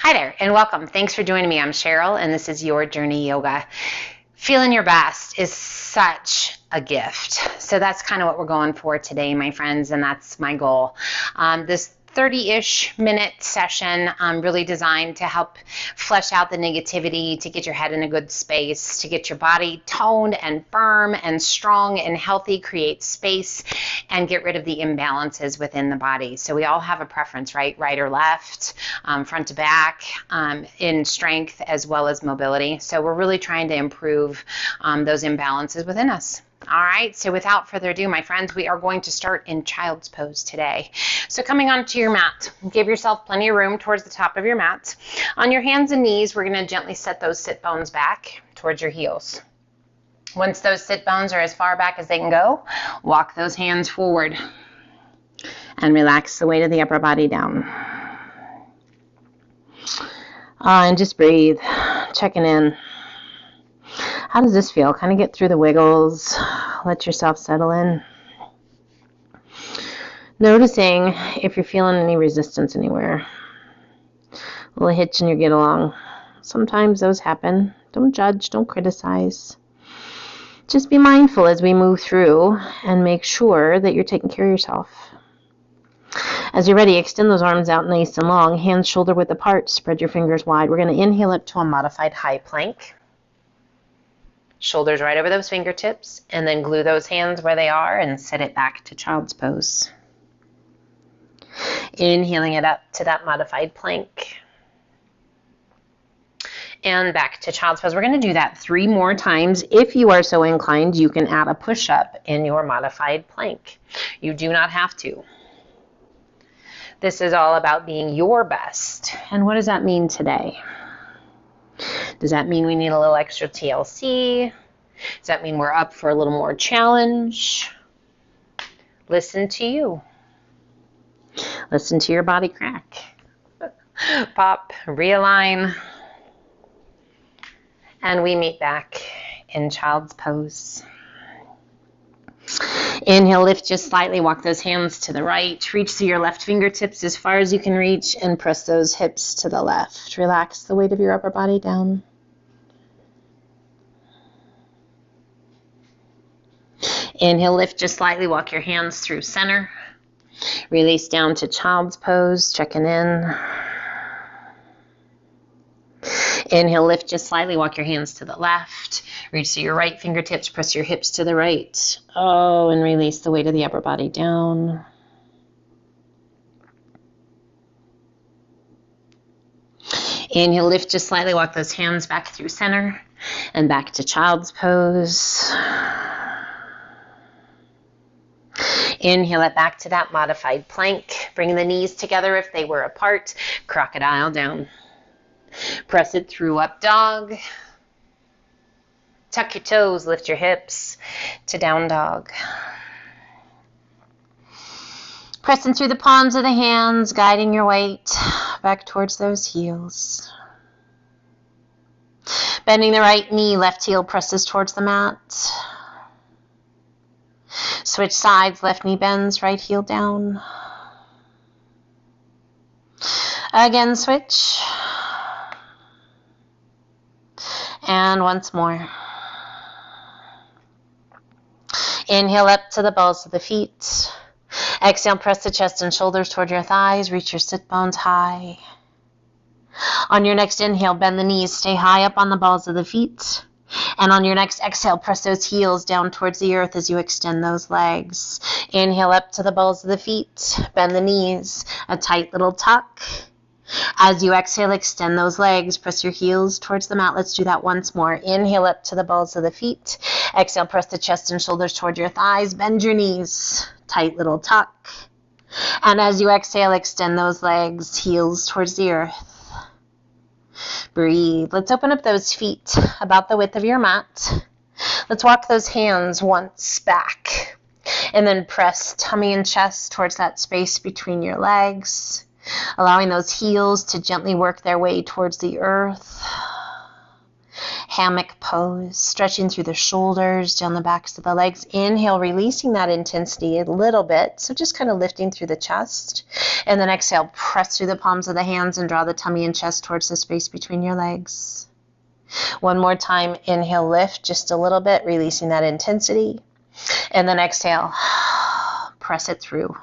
Hi there and welcome. Thanks for joining me. I'm Cheryl and this is Your Journey Yoga. Feeling your best is such a gift. So that's kind of what we're going for today, my friends, and that's my goal. This 30-ish minute session really designed to help flesh out the negativity, to get your head in a good space, to get your body toned and firm and strong and healthy, create space, and get rid of the imbalances within the body. So we all have a preference, right? Right or left, front to back, in strength as well as mobility. So we're really trying to improve those imbalances within us. All right, so without further ado, my friends, we are going to start in child's pose today. So coming onto your mat, give yourself plenty of room towards the top of your mat. On your hands and knees, we're going to gently set those sit bones back towards your heels. Once those sit bones are as far back as they can go, walk those hands forward and relax the weight of the upper body down. And just breathe, checking in. How does this feel? Kind of get through the wiggles. Let yourself settle in. Noticing if you're feeling any resistance anywhere. A little hitch in your get along. Sometimes those happen. Don't judge. Don't criticize. Just be mindful as we move through and make sure that you're taking care of yourself. As you're ready, extend those arms out nice and long. Hands shoulder width apart. Spread your fingers wide. We're going to inhale up to a modified high plank. Shoulders right over those fingertips, and then glue those hands where they are and set it back to child's pose. Inhaling it up to that modified plank. And back to child's pose. We're going to do that 3 more times. If you are so inclined, you can add a push-up in your modified plank. You do not have to. This is all about being your best. And what does that mean today? Does that mean we need a little extra TLC? Does that mean we're up for a little more challenge? Listen to you. Listen to your body crack. Pop, realign. And we meet back in child's pose. Inhale, lift just slightly. Walk those hands to the right. Reach to your left fingertips as far as you can reach and press those hips to the left. Relax the weight of your upper body down. Inhale, lift just slightly. Walk your hands through center. Release down to child's pose. Checking in. Inhale, lift just slightly. Walk your hands to the left. Reach to your right fingertips. Press your hips to the right. Oh, and release the weight of the upper body down. Inhale, lift just slightly. Walk those hands back through center and back to child's pose. Inhale it back to that modified plank. Bring the knees together if they were apart. Crocodile down. Press it through up dog. Tuck your toes, lift your hips to down dog. Pressing through the palms of the hands, guiding your weight back towards those heels. Bending the right knee, left heel presses towards the mat. Switch sides, left knee bends, right heel down. Again, switch. And once more. Inhale up to the balls of the feet. Exhale, press the chest and shoulders toward your thighs. Reach your sit bones high. On your next inhale, bend the knees. Stay high up on the balls of the feet. And on your next exhale, press those heels down towards the earth as you extend those legs. Inhale up to the balls of the feet. Bend the knees. A tight little tuck. As you exhale, extend those legs. Press your heels towards the mat. Let's do that once more. Inhale up to the balls of the feet. Exhale, press the chest and shoulders toward your thighs. Bend your knees. Tight little tuck. And as you exhale, extend those legs. Heels towards the earth. Breathe. Let's open up those feet about the width of your mat. Let's walk those hands once back. And then press tummy and chest towards that space between your legs. Allowing those heels to gently work their way towards the earth. hammock pose, stretching through the shoulders, down the backs of the legs. Inhale, releasing that intensity a little bit. So just kind of lifting through the chest. And then exhale, press through the palms of the hands and draw the tummy and chest towards the space between your legs. One more time, inhale, lift just a little bit, releasing that intensity. And then exhale, press it through.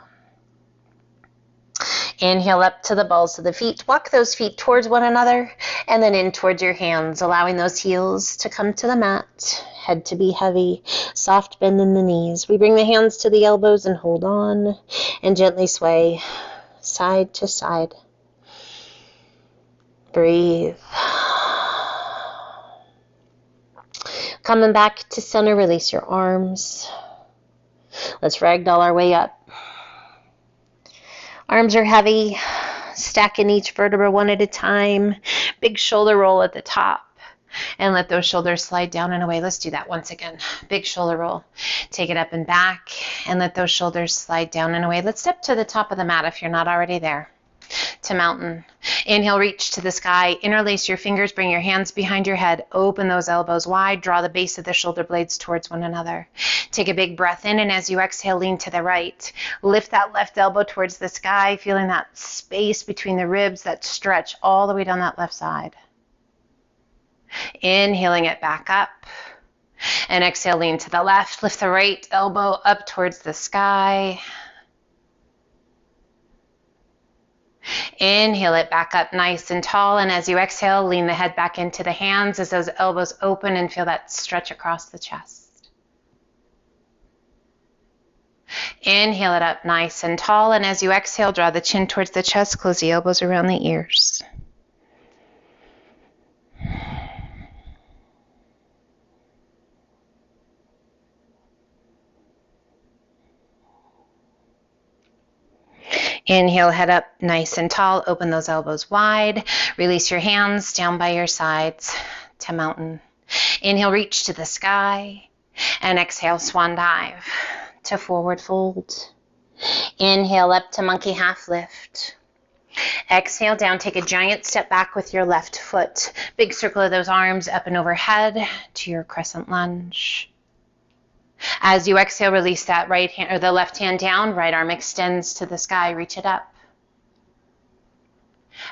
Inhale up to the balls of the feet. Walk those feet towards one another and then in towards your hands, allowing those heels to come to the mat, head to be heavy, soft bend in the knees. We bring the hands to the elbows and hold on and gently sway side to side. Breathe. Coming back to center, release your arms. Let's ragdoll our way up. Arms are heavy, stacking each vertebra one at a time. Big shoulder roll at the top. And let those shoulders slide down and away. Let's do that once again. Big shoulder roll. Take it up and back. And let those shoulders slide down and away. Let's step to the top of the mat if you're not already there. To mountain. Inhale, reach to the sky. Interlace your fingers. Bring your hands behind your head. Open those elbows wide. Draw the base of the shoulder blades towards one another. Take a big breath in, and as you exhale, lean to the right. Lift that left elbow towards the sky, feeling that space between the ribs, that stretch all the way down that left side. Inhaling it back up. And exhale, lean to the left. Lift the right elbow up towards the sky. Inhale it back up nice and tall, and as you exhale, lean the head back into the hands as those elbows open and feel that stretch across the chest. Inhale it up nice and tall, and as you exhale, draw the chin towards the chest, close the elbows around the ears. Inhale, head up nice and tall. Open those elbows wide. Release your hands down by your sides to mountain. Inhale, reach to the sky. And exhale, swan dive to forward fold. Inhale, up to monkey half lift. Exhale down, take a giant step back with your left foot. Big circle of those arms up and overhead to your crescent lunge. As you exhale, release that right hand or the left hand down, right arm extends to the sky, reach it up.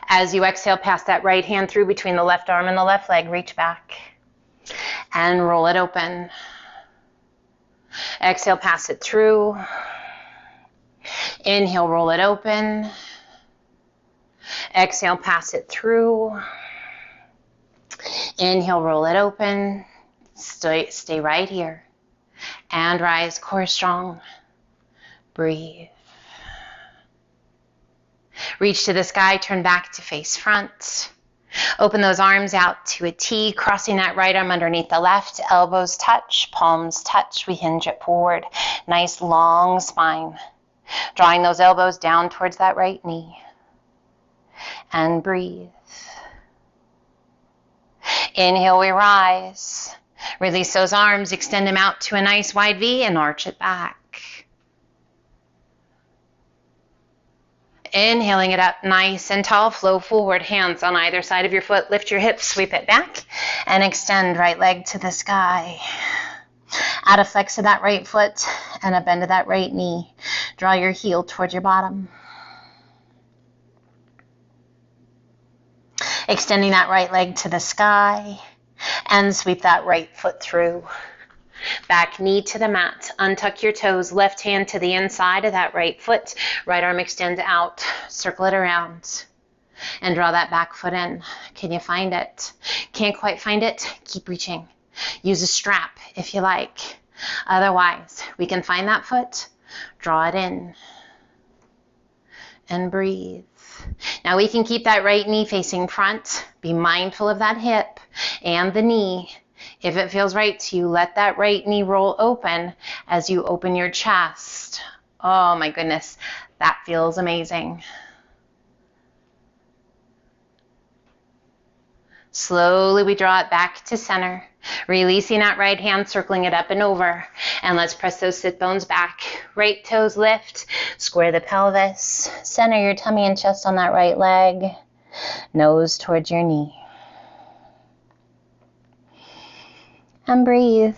As you exhale, pass that right hand through between the left arm and the left leg, reach back and roll it open. Exhale, pass it through. Inhale, roll it open. Exhale, pass it through. Inhale, roll it open. Stay right here. And rise, core strong. Breathe. Reach to the sky, turn back to face front. Open those arms out to a T, crossing that right arm underneath the left. Elbows touch, palms touch. We hinge it forward. Nice long spine. Drawing those elbows down towards that right knee. And breathe. Inhale, we rise. Release those arms, extend them out to a nice wide V and arch it back. Inhaling it up nice and tall, flow forward, hands on either side of your foot. Lift your hips, sweep it back, and extend right leg to the sky. Add a flex of that right foot and a bend of that right knee. Draw your heel towards your bottom. Extending that right leg to the sky. And sweep that right foot through. Back knee to the mat. Untuck your toes. Left hand to the inside of that right foot. Right arm extends out. Circle it around. And draw that back foot in. Can you find it? Can't quite find it? Keep reaching. Use a strap if you like. Otherwise, we can find that foot. Draw it in. And breathe. Now we can keep that right knee facing front. Be mindful of that hip and the knee. If it feels right to you, let that right knee roll open as you open your chest. Oh my goodness, that feels amazing. Slowly we draw it back to center, releasing that right hand, circling it up and over. And let's press those sit bones back. Right toes lift, square the pelvis, center your tummy and chest on that right leg, nose towards your knee. And breathe.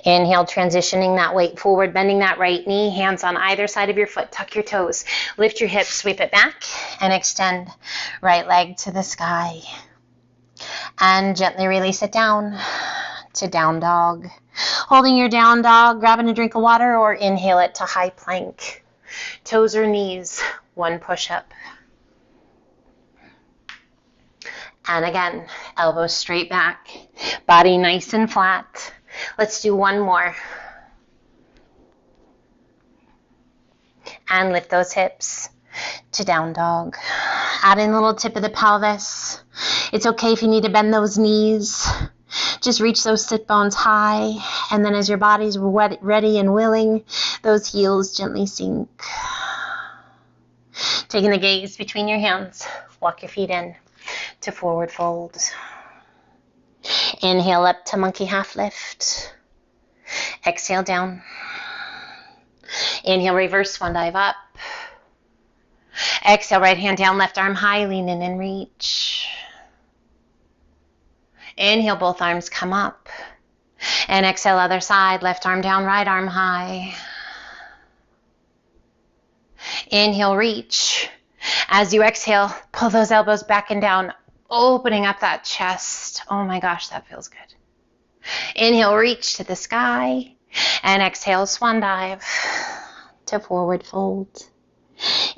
Inhale, transitioning that weight forward, bending that right knee, hands on either side of your foot, tuck your toes, lift your hips, sweep it back, and extend right leg to the sky. And gently release it down to down dog. Holding your down dog, grabbing a drink of water, or inhale it to high plank. Toes or knees, one push-up. And again, elbows straight back, body nice and flat. Let's do one more. And lift those hips to down dog. Add in a little tip of the pelvis. It's okay if you need to bend those knees. Just reach those sit bones high, and then as your body's ready and willing, those heels gently sink. Taking the gaze between your hands, walk your feet in to forward fold. Inhale up to monkey half lift. Exhale down. Inhale, reverse swan dive up. Exhale, right hand down, left arm high, lean in and reach. Inhale, both arms come up. And exhale, other side, left arm down, right arm high. Inhale, reach. As you exhale, pull those elbows back and down, opening up that chest. Oh my gosh, that feels good. Inhale, reach to the sky. And exhale, swan dive to forward fold.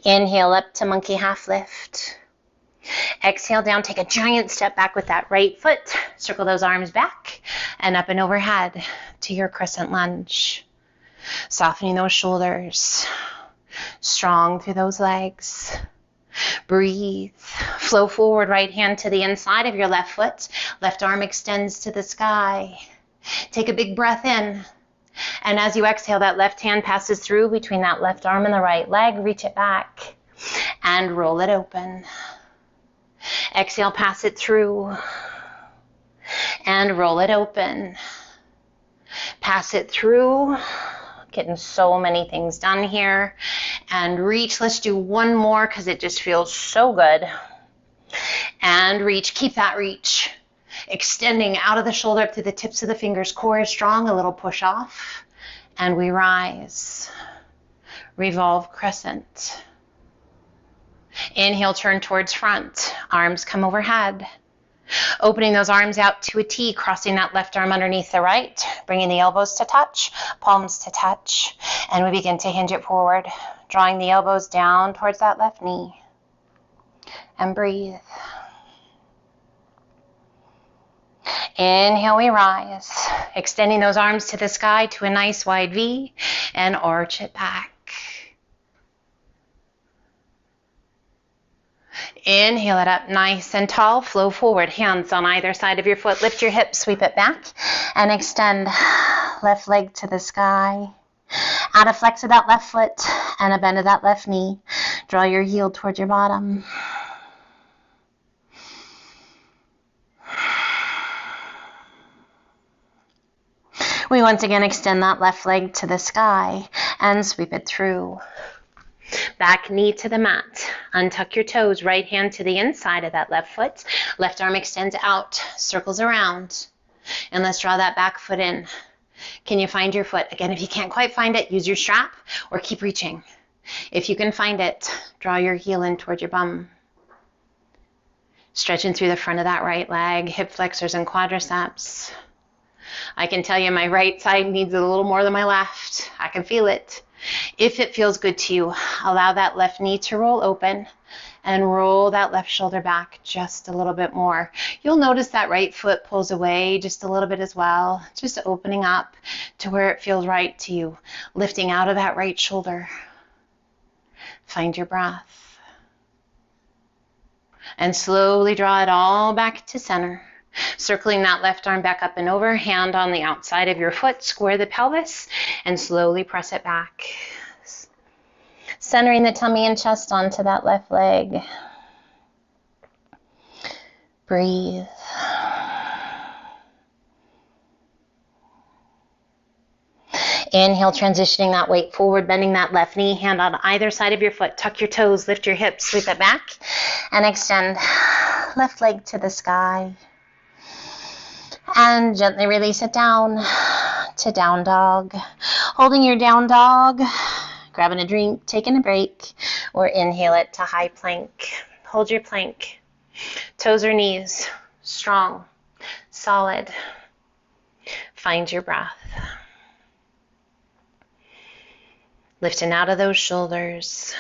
Inhale up to monkey half lift. Exhale down, take a giant step back with that right foot. Circle those arms back and up and overhead to your crescent lunge. Softening those shoulders. Strong through those legs. Breathe. Flow forward, right hand to the inside of your left foot. Left arm extends to the sky. Take a big breath in. And as you exhale, that left hand passes through between that left arm and the right leg. Reach it back and roll it open. Exhale, pass it through and roll it open. Pass it through. Getting so many things done here. And reach. Let's do one more because it just feels so good. And reach. Keep that reach. Extending out of the shoulder up to the tips of the fingers. Core is strong. A little push off. And we rise. Revolve crescent. Inhale, turn towards front. Arms come overhead. Opening those arms out to a T, crossing that left arm underneath the right, bringing the elbows to touch, palms to touch, and we begin to hinge it forward, drawing the elbows down towards that left knee. And breathe. Inhale, we rise, extending those arms to the sky to a nice wide V, and arch it back. Inhale it up nice and tall. Flow forward. Hands on either side of your foot. Lift your hips. Sweep it back. And extend left leg to the sky. Add a flex of that left foot and a bend of that left knee. Draw your heel towards your bottom. We once again extend that left leg to the sky and sweep it through. Back knee to the mat. Untuck your toes. Right hand to the inside of that left foot. Left arm extends out, circles around. And let's draw that back foot in. Can you find your foot? Again, if you can't quite find it, use your strap or keep reaching. If you can find it, draw your heel in toward your bum. Stretching through the front of that right leg, hip flexors and quadriceps. I can tell you my right side needs a little more than my left. I can feel it. If it feels good to you, allow that left knee to roll open and roll that left shoulder back just a little bit more. You'll notice that right foot pulls away just a little bit as well, just opening up to where it feels right to you, lifting out of that right shoulder. Find your breath. And slowly draw it all back to center. Circling that left arm back up and over, hand on the outside of your foot, square the pelvis, and slowly press it back. Centering the tummy and chest onto that left leg. Breathe. Inhale, transitioning that weight forward, bending that left knee, hand on either side of your foot. Tuck your toes, lift your hips, sweep it back, and extend left leg to the sky. And gently release it down to down dog. Holding your down dog, grabbing a drink, taking a break, or inhale it to high plank. Hold your plank. Toes or knees, strong, solid. Find your breath. Lifting out of those shoulders.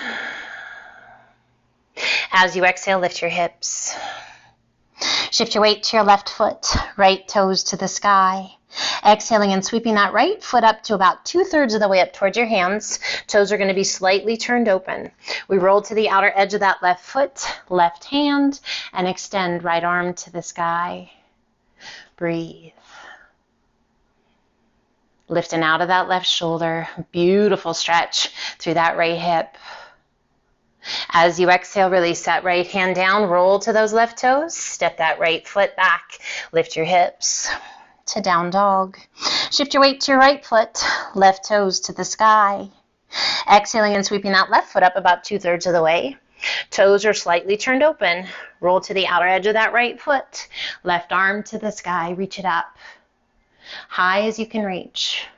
As you exhale, lift your hips. Shift your weight to your left foot, right toes to the sky. Exhaling and sweeping that right foot up to about 2/3 of the way up towards your hands. Toes are going to be slightly turned open. We roll to the outer edge of that left foot, left hand, and extend right arm to the sky. Breathe. Lifting out of that left shoulder. Beautiful stretch through that right hip. As you exhale, release that right hand down, roll to those left toes, step that right foot back, lift your hips to down dog. Shift your weight to your right foot, left toes to the sky. Exhaling and sweeping that left foot up about 2/3 of the way. Toes are slightly turned open. Roll to the outer edge of that right foot, left arm to the sky, reach it up. High as you can reach.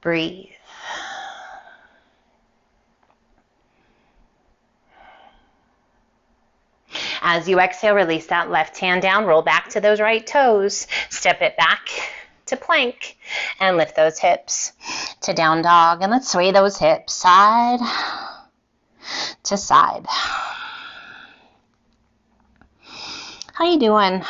Breathe. As you exhale, release that left hand down, roll back to those right toes, step it back to plank, and lift those hips to down dog. And let's sway those hips side to side. How you doing?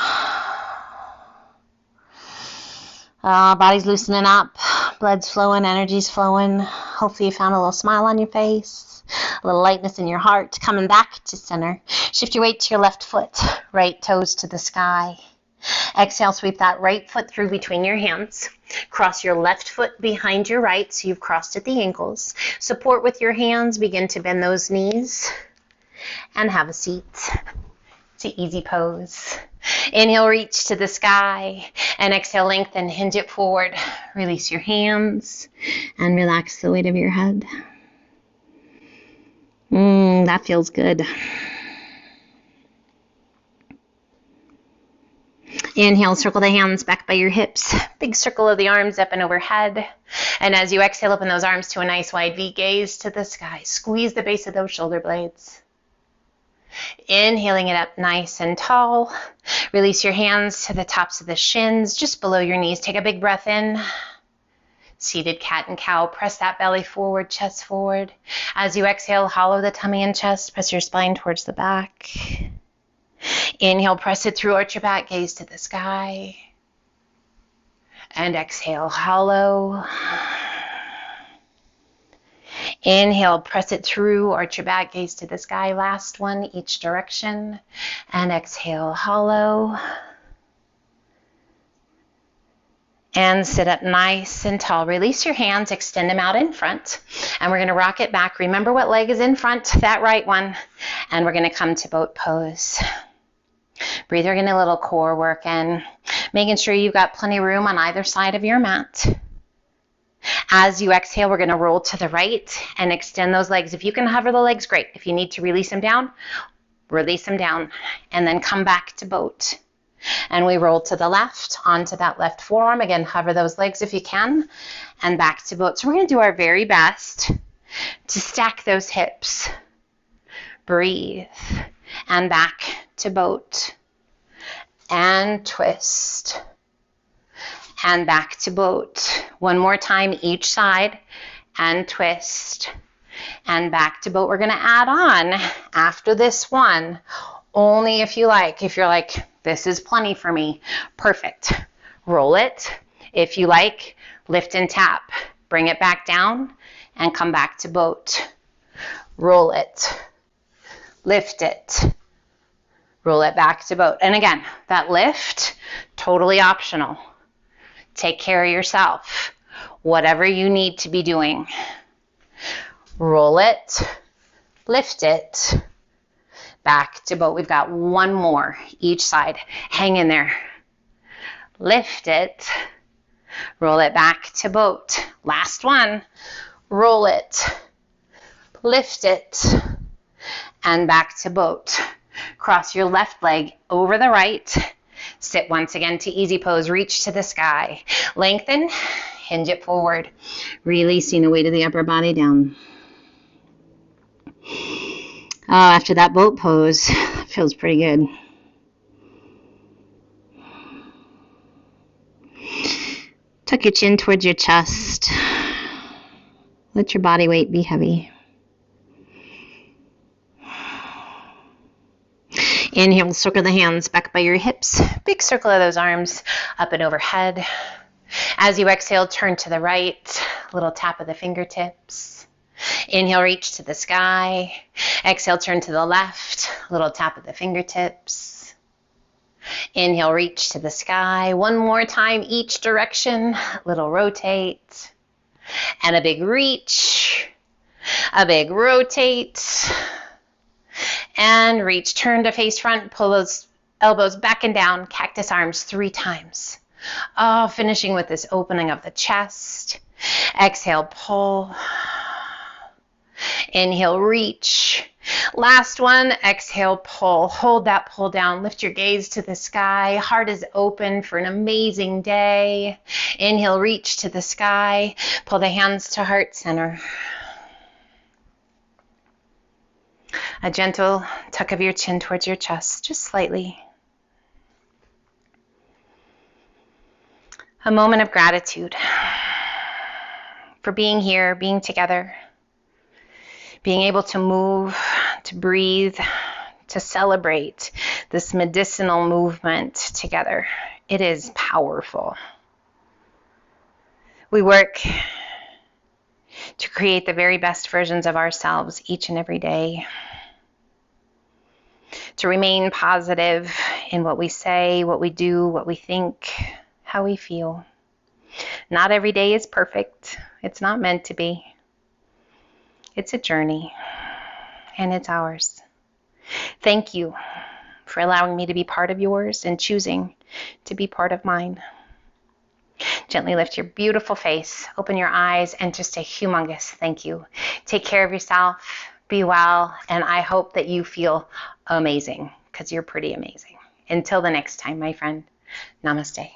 Body's loosening up, blood's flowing, energy's flowing. Hopefully you found a little smile on your face, a little lightness in your heart, coming back to center. Shift your weight to your left foot, right toes to the sky. Exhale, sweep that right foot through between your hands. Cross your left foot behind your right, so you've crossed at the ankles. Support with your hands, begin to bend those knees, and have a seat. It's an easy pose. Inhale, reach to the sky, and exhale, lengthen, hinge it forward. Release your hands, and relax the weight of your head. That feels good. Inhale, circle the hands back by your hips. Big circle of the arms up and overhead. And as you exhale, open those arms to a nice wide V, gaze to the sky. Squeeze the base of those shoulder blades. Inhaling it up nice and tall. Release your hands to the tops of the shins, just below your knees. Take a big breath in. Seated cat and cow. Press that belly forward, chest forward. As you exhale, hollow the tummy and chest. Press your spine towards the back. Inhale, press it through, arch your back, gaze to the sky. And exhale, hollow. Inhale, press it through, arch your back, gaze to the sky. Last one, each direction. And exhale, hollow. And sit up nice and tall. Release your hands, extend them out in front. And we're going to rock it back. Remember what leg is in front, that right one. And we're going to come to boat pose. Breathe, we're getting a little core work in. Making sure you've got plenty of room on either side of your mat. As you exhale, we're going to roll to the right and extend those legs. If you can hover the legs, great. If you need to release them down, release them down. And then come back to boat. And we roll to the left, onto that left forearm. Again, hover those legs if you can, and back to boat. So we're going to do our very best to stack those hips. Breathe. And back to boat. And twist. And back to boat. One more time each side. And twist. And back to boat. We're going to add on after this one, only if you like. If you're like, this is plenty for me, perfect. Roll it. If you like, lift and tap. Bring it back down and come back to boat. Roll it. Lift it. Roll it back to boat. And again, that lift, totally optional. Take care of yourself. Whatever you need to be doing. Roll it. Lift it. Back to boat. We've got one more each side. Hang in there. Lift it. Roll it back to boat. Last one. Roll it. Lift it. And back to boat. Cross your left leg over the right Sit once again to easy pose. Reach to the sky. Lengthen. Hinge it forward. Releasing the weight of the upper body down. Oh, after that boat pose, feels pretty good. Tuck your chin towards your chest. Let your body weight be heavy. Inhale, circle the hands back by your hips. Big circle of those arms up and overhead. As you exhale, turn to the right. Little tap of the fingertips. Inhale, reach to the sky. Exhale, turn to the left. Little tap of the fingertips. Inhale, reach to the sky. One more time, each direction. Little rotate. And a big reach. A big rotate. And reach. Turn to face front. Pull those elbows back and down. Cactus arms 3 times. Oh, finishing with this opening of the chest. Exhale, pull. Inhale, reach. Last one, exhale, pull. Hold that pull down. Lift your gaze to the sky. Heart is open for an amazing day. Inhale, reach to the sky. Pull the hands to heart center. A gentle tuck of your chin towards your chest, just slightly. A moment of gratitude for being here, being together, being able to move, to breathe, to celebrate this medicinal movement together. It is powerful. We work to create the very best versions of ourselves each and every day, to remain positive in what we say, what we do, what we think, how we feel. Not every day is perfect. It's not meant to be. It's a journey, and it's ours. Thank you for allowing me to be part of yours and choosing to be part of mine. Gently lift your beautiful face, open your eyes, and just a humongous thank you. Take care of yourself, be well, and I hope that you feel amazing, because you're pretty amazing. Until the next time, my friend, namaste.